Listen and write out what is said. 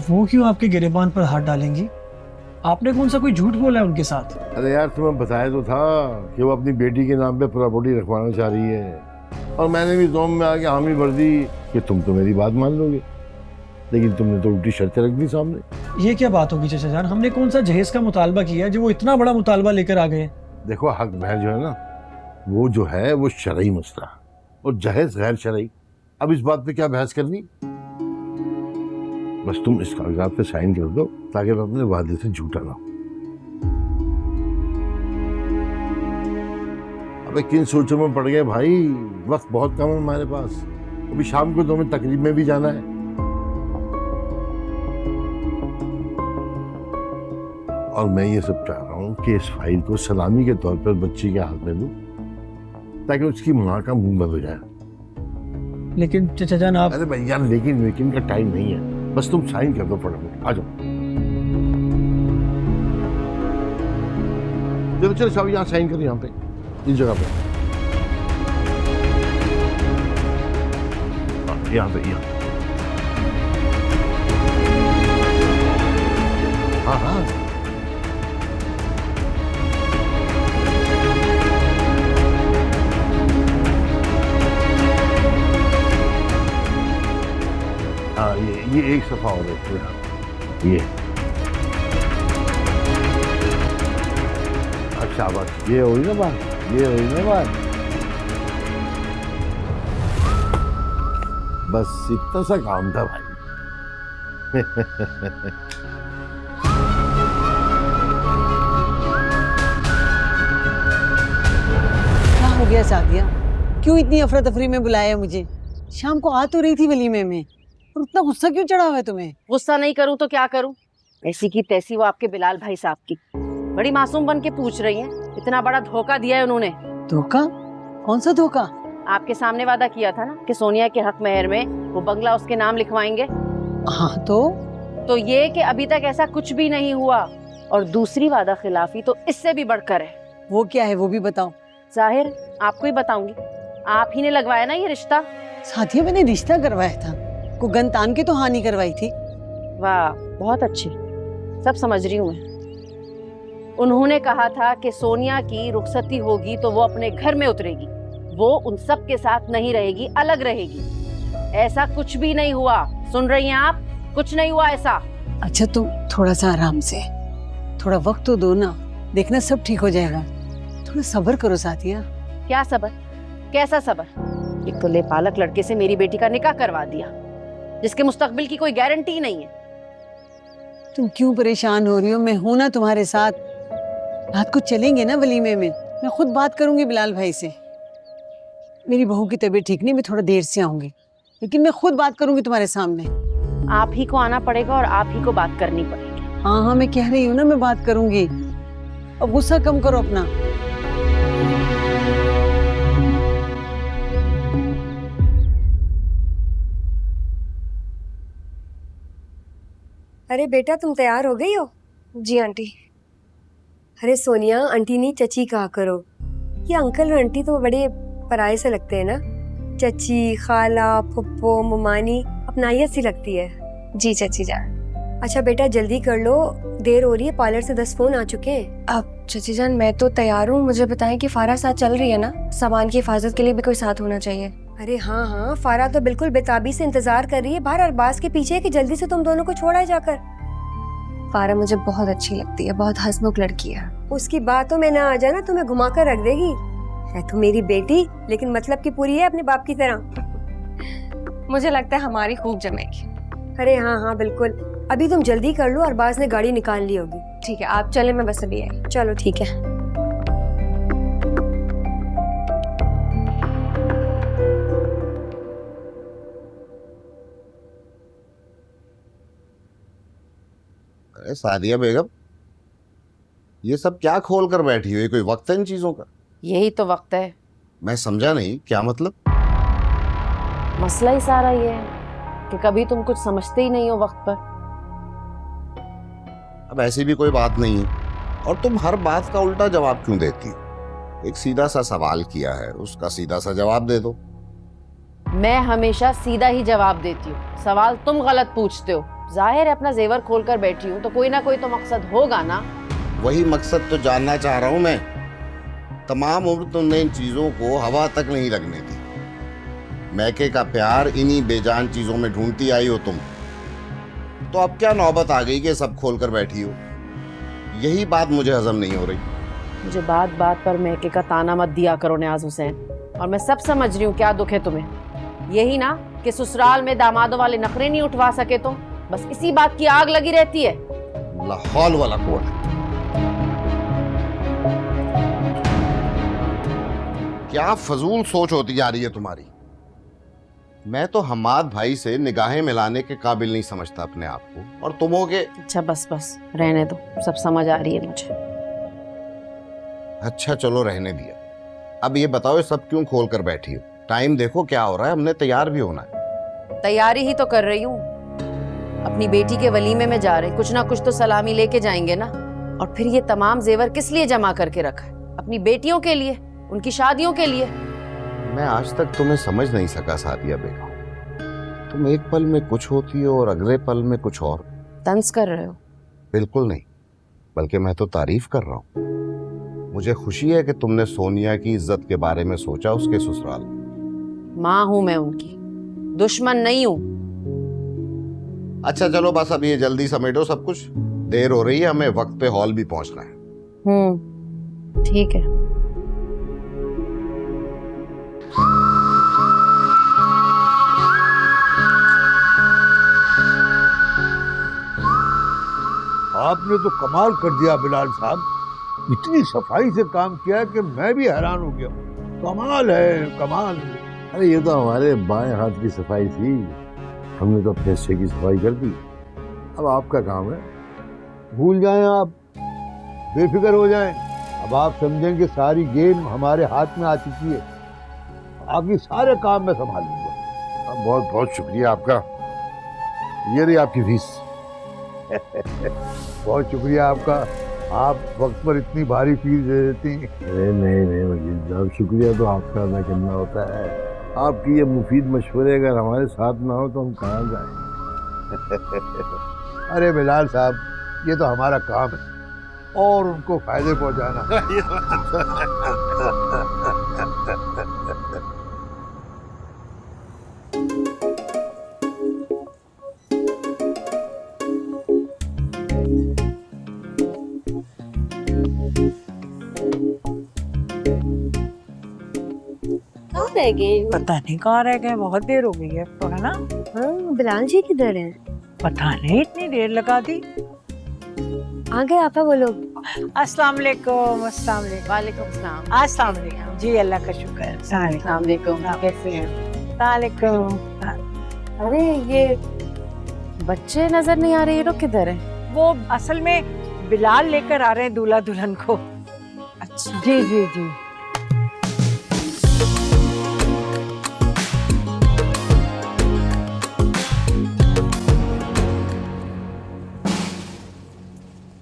वो क्यों आपके गिरेबान पर हाथ डालेंगी? आपने कौन सा कोई झूठ बोला है उनके साथ? अरे यार तुम्हें बताया तो था कि वो अपनी बेटी के नाम पे प्रॉपर्टी रखवाना चाह रही है, और मैंने भी जोम में आके हामी भर दी कि तुम तो मेरी बात मान लोगे, लेकिन तुमने तो उल्टी शर्तें रख दी सामने। ये क्या बात होगी चाचा जान? हमने कौन सा जहेज का मुतालबा किया है जो वो इतना बड़ा मुतालबा लेकर आ गए? देखो हक महर जो है ना, वो जो है वो शरई मसला, और जहेज गैर शरई। अब इस बात पे क्या बहस करनी? बस तुम इस कागजात पे साइन कर दो ताकि मैं अपने वादे से झूठा ना हूं। अबे किन सोचों में पड़ गए भाई, वक्त बहुत कम है हमारे पास। अभी शाम को तुम्हें तकरीब में भी जाना है। और मैं ये सब चाह रहा हूँ कि इस फाइल को सलामी के तौर पर बच्ची के हाथ में दूं ताकि उसकी माँ का मुंह बंद हो जाए। लेकिन चाचा जान आप... अरे भैया लेकिन का टाइम नहीं है, बस तुम साइन कर दो फटाफट। आ जाओ, चलो चलो साहब यहाँ साइन करो, यहाँ पे इस जगह पे, यहाँ पे यहाँ। हाँ हाँ हाँ, ये एक सफा हो रही ये। अच्छा बस ये हुई ना बात, ये हुई ना बात, बस इतना सा काम था भाई। क्या हो गया सादिया? क्यों इतनी अफरा तफरी में बुलाया मुझे? शाम को आ तो रही थी वलीमे में, और उतना गुस्सा क्यों चढ़ा हुआ है तुम्हें? गुस्सा नहीं करूं तो क्या करूं? ऐसी की तैसी वो आपके बिलाल भाई साहब की बड़ी मासूम बन के पूछ रही हैं। इतना बड़ा धोखा दिया है उन्होंने। धोखा? कौन सा धोखा? आपके सामने वादा किया था ना कि सोनिया के हक महर में वो बंगला उसके नाम लिखवाएंगे। हाँ तो ये कि अभी तक ऐसा कुछ भी नहीं हुआ, और दूसरी वादा खिलाफी तो इससे भी बढ़कर है। वो क्या है वो भी बताओ। जाहिर आपको ही बताऊंगी, आप ही ने लगवाया ना ये रिश्ता। साथिया मैंने रिश्ता करवाया था, को गन तान के तो हानि करवाई थी। वाह बहुत अच्छी, सब समझ रही हूँ मैं। उन्होंने कहा था कि सोनिया की रुखसती होगी तो वो अपने घर में उतरेगी, वो उन सब के साथ नहीं रहेगी, अलग रहेगी। ऐसा कुछ भी नहीं हुआ, सुन रही हैं आप? कुछ नहीं हुआ ऐसा। अच्छा तुम थोड़ा सा आराम से, थोड़ा वक्त तो दो ना, देखना सब ठीक हो जाएगा। थोड़ा सब्र करो साथिया। क्या सब्र? कैसा सब्र? एक तो लेपालक लड़के से मेरी बेटी का निकाह करवा दिया जिसके मुस्तकबिल की कोई गारंटी नहीं है। तुम क्यों परेशान हो रही हो? मैं हूं ना तुम्हारे साथ। रात को चलेंगे ना वलीमे में, मैं खुद बात करूंगी बिलाल भाई से। मेरी बहू की तबीयत ठीक नहीं, मैं थोड़ा देर से आऊंगी, लेकिन मैं खुद बात करूंगी तुम्हारे सामने। आप ही को आना पड़ेगा और आप ही को बात करनी पड़ेगी। हाँ हाँ मैं कह रही हूँ ना, मैं बात करूंगी। अब गुस्सा कम करो अपना। अरे बेटा तुम तैयार हो गई हो? जी आंटी। अरे सोनिया आंटी नहीं चची कहा करो, ये अंकल और आंटी तो बड़े पराये से लगते हैं ना। चची, खाला, फुप्पो, मुमानी अपनाइयत सी लगती है। जी चाची जान। अच्छा बेटा जल्दी कर लो, देर हो रही है, पार्लर से 10 फोन आ चुके हैं। अब चाची जान मैं तो तैयार हूँ, मुझे बताएं कि फारा साथ चल रही है ना? सामान की हिफाजत के लिए भी कोई साथ होना चाहिए। अरे हाँ हाँ, फारा तो बिल्कुल बेताबी से इंतजार कर रही है बाहर अरबाज के पीछे कि जल्दी से तुम दोनों को छोड़ा जाकर। फारा मुझे बहुत अच्छी लगती है, बहुत हंसमुख लड़की है। उसकी बातों में ना आ जाना, तुम्हें घुमा कर रख देगी। है तो मेरी बेटी, लेकिन मतलब की पूरी है अपने बाप की तरह। मुझे लगता है हमारी खूब जमेगी। अरे हाँ हाँ बिल्कुल, अभी तुम जल्दी कर लो, अरबाज ने गाड़ी निकाल ली होगी। ठीक है आप चले, मैं बस अभी आई। चलो ठीक है। अरे सादिया बेगम, ये सब क्या खोल कर बैठी हुई? कोई वक्त है इन चीजों का? यही तो वक्त है। मैं समझा नहीं, क्या मतलब? मसला ही सारा ये है कि कभी तुम कुछ समझते ही नहीं हो वक्त पर। अब ऐसी भी कोई बात नहीं है, और तुम हर बात का उल्टा जवाब क्यों देती हो? एक सीधा सा सवाल किया है, उसका सीधा सा जवाब दे दो। मैं हमेशा सीधा ही जवाब देती हूँ, सवाल तुम गलत पूछते हो। जाहिर है अपना जेवर खोल कर बैठी हूँ तो कोई ना कोई तो मकसद होगा ना। वही मकसद तो जानना चाह रहा हूं मैं। तमाम उम्र तुमने इन चीजों को हवा तक नहीं लगने दी। मैके का प्यार इन्हीं बेजान चीजों में ढूंढती आई हो तुम। तो अब क्या नौबत आ गई कि सब खोल कर बैठी हो? यही बात मुझे हजम नहीं हो रही। मुझे बात बात पर मैके का ताना मत दिया करो नियाज हुसैन। और मैं सब समझ रही हूँ क्या दुख है तुम्हें। यही ना कि ससुराल में दामादों वाले नखरे नहीं उठवा सके तुम, बस इसी बात की आग लगी रहती है। लाहौल वाला कौन है? क्या फजूल सोच होती जा रही है तुम्हारी। मैं तो हमाद भाई से निगाहें मिलाने के काबिल नहीं समझता अपने आप को, और तुम हो के। अच्छा बस बस रहने दो, सब समझ आ रही है मुझे। अच्छा चलो रहने दिया। अब ये बताओ ये सब क्यों खोल कर बैठी हो? टाइम देखो क्या हो रहा है, हमने तैयार भी होना है। तैयारी ही तो कर रही हूँ। अपनी बेटी के वलीमे में जा रहे, कुछ ना कुछ तो सलामी लेके जाएंगे ना। और फिर ये तमाम जेवर किस लिए जमा करके रखा है? अपनी बेटियों के लिए, उनकी शादियों के लिए। मैं आज तक तुम्हें समझ नहीं सका सादिया बेगम। तुम एक पल में कुछ होती हो और अगले पल में कुछ और। तंज कर रहे हो? बिल्कुल नहीं, बल्कि मैं तो तारीफ कर रहा हूँ। मुझे खुशी है कि तुमने सोनिया की इज्जत के बारे में सोचा उसके ससुराल। माँ हूं मैं उनकी, दुश्मन नहीं हूं। अच्छा चलो बस अब ये जल्दी समेटो सब कुछ, देर हो रही है, हमें वक्त पे हॉल भी पहुंचना है। ठीक है। आपने तो कमाल कर दिया बिलाल साहब, इतनी सफाई से काम किया कि मैं भी हैरान हो गया। कमाल है कमाल। अरे ये तो हमारे बाएं हाथ की सफाई थी, हमने तो अपने हिस्से की सफाई कर दी। अब आपका काम है। भूल जाएं आप, बेफिक्र हो जाएं। अब आप समझें कि सारी गेम हमारे हाथ में आ चुकी है, बाकी सारे काम मैं संभाल लूंगा। बहुत बहुत शुक्रिया आपका। ये रही आपकी फीस। बहुत शुक्रिया आपका, आप वक्त पर इतनी भारी फीस दे देती हैं। अरे नहीं वकील साहब, शुक्रिया तो आपका अदा करना होता है। आपकी ये मुफीद मशवरे अगर हमारे साथ ना हो तो हम कहाँ जाएं। अरे बिलाल साहब, ये तो हमारा काम है और उनको फायदे पहुंचाना। रह गए? पता नहीं कहाँ रह गए, बहुत देर हो गई है तो, है ना? हाँ, बिलाल जी किधर हैं? पता नहीं, इतनी देर लगा दी। आ गए आपा वो लोग? अस्सलाम वालेकुम। अस्सलाम वालेकुम। वालेकुम सलाम। अस्सलाम वालेकुम जी, अल्लाह का शुक्र है। अस्सलाम वालेकुम, कैसे हैं? वालेकुम। अरे ये बच्चे नजर नहीं आ रहे, ये लोग किधर हैं? वो असल में बिलाल लेकर आ रहे हैं दूल्हा दुल्हन को। अच्छा जी जी जी।